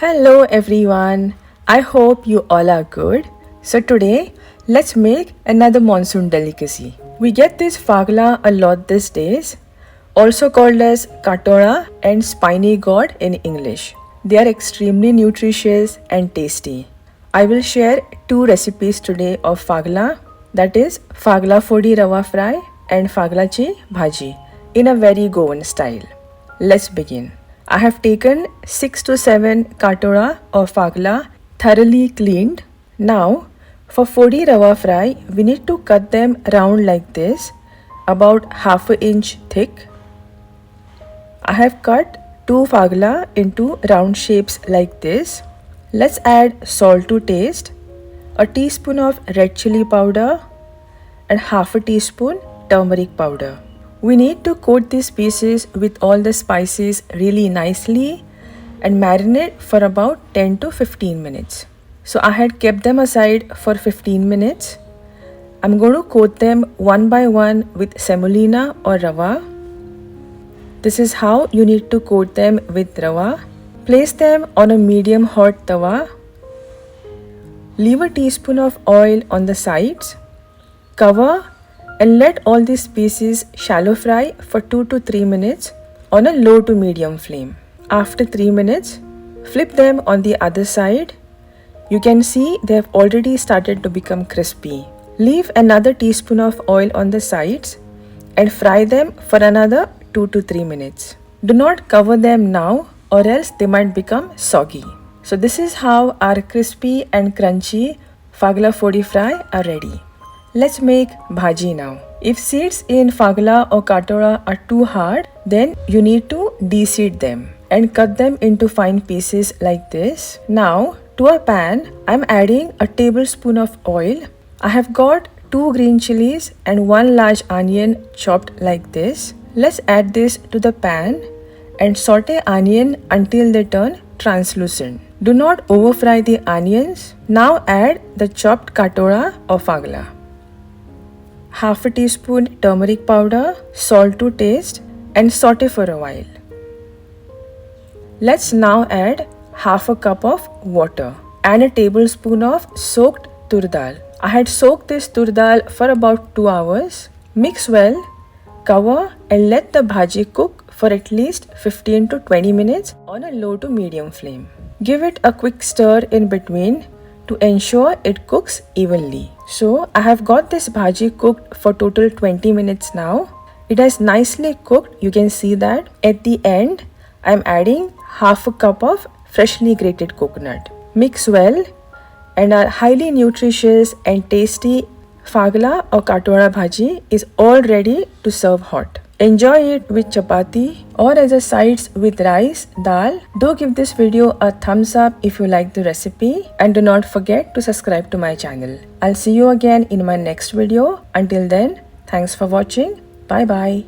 Hello everyone, I hope you all are good. So today, let's make another monsoon delicacy. We get this Phagla a lot these days, also called as Kantola and Spiny Gourd in English. They are extremely nutritious and tasty. I will share two recipes today of Phagla, that is Fodi Rava Fry and Phaglachi Bhaji in a very Goan style. Let's begin. I have taken 6 to 7 Kartoli of Phagla thoroughly cleaned. Now, for Fodi Rava Fry, we need to cut them round like this, about half an inch thick. I have cut 2 Phagla into round shapes like this. Let's add salt to taste, a teaspoon of red chilli powder and half a teaspoon turmeric powder. We need to coat these pieces with all the spices really nicely and marinate for about 10 to 15 minutes. So I had kept them aside for 15 minutes. I'm going to coat them one by one with semolina or rava. This is how you need to coat them with rava. Place them on a medium hot tawa. Leave a teaspoon of oil on the sides. Cover and let all these pieces shallow fry for 2 to 3 minutes on a low to medium flame. After 3 minutes, flip them on the other side. You can see they have already started to become crispy. Leave another teaspoon of oil on the sides and fry them for another 2 to 3 minutes. Do not cover them now or else they might become soggy. So this is how our crispy and crunchy Phagla Fodi Fry are ready. Let's make bhaji now. If seeds in Phagla or Kantola are too hard, then you need to de-seed them and cut them into fine pieces like this. Now, to a pan, I'm adding a tablespoon of oil. I have got 2 green chillies and 1 large onion chopped like this. Let's add this to the pan and saute onion until they turn translucent. Do not over fry the onions. Now add the chopped Kantola or Phagla. Half a teaspoon turmeric powder, salt to taste and saute for a while. Let's now add half a cup of water and a tablespoon of soaked tur dal. I had soaked this tur dal for about 2 hours. Mix well, cover and let the bhaji cook for at least 15 to 20 minutes on a low to medium flame. Give it a quick stir in between to ensure it cooks evenly. So I have got this bhaji cooked for total 20 minutes now. It has nicely cooked, you can see that. At the end, I am adding half a cup of freshly grated coconut. Mix well and our highly nutritious and tasty Phagla or Kantola bhaji is all ready to serve hot. Enjoy it with chapati or as a sides with rice, dal. Do give this video a thumbs up if you like the recipe and do not forget to subscribe to my channel. I'll see you again in my next video. Until then, thanks for watching. Bye bye.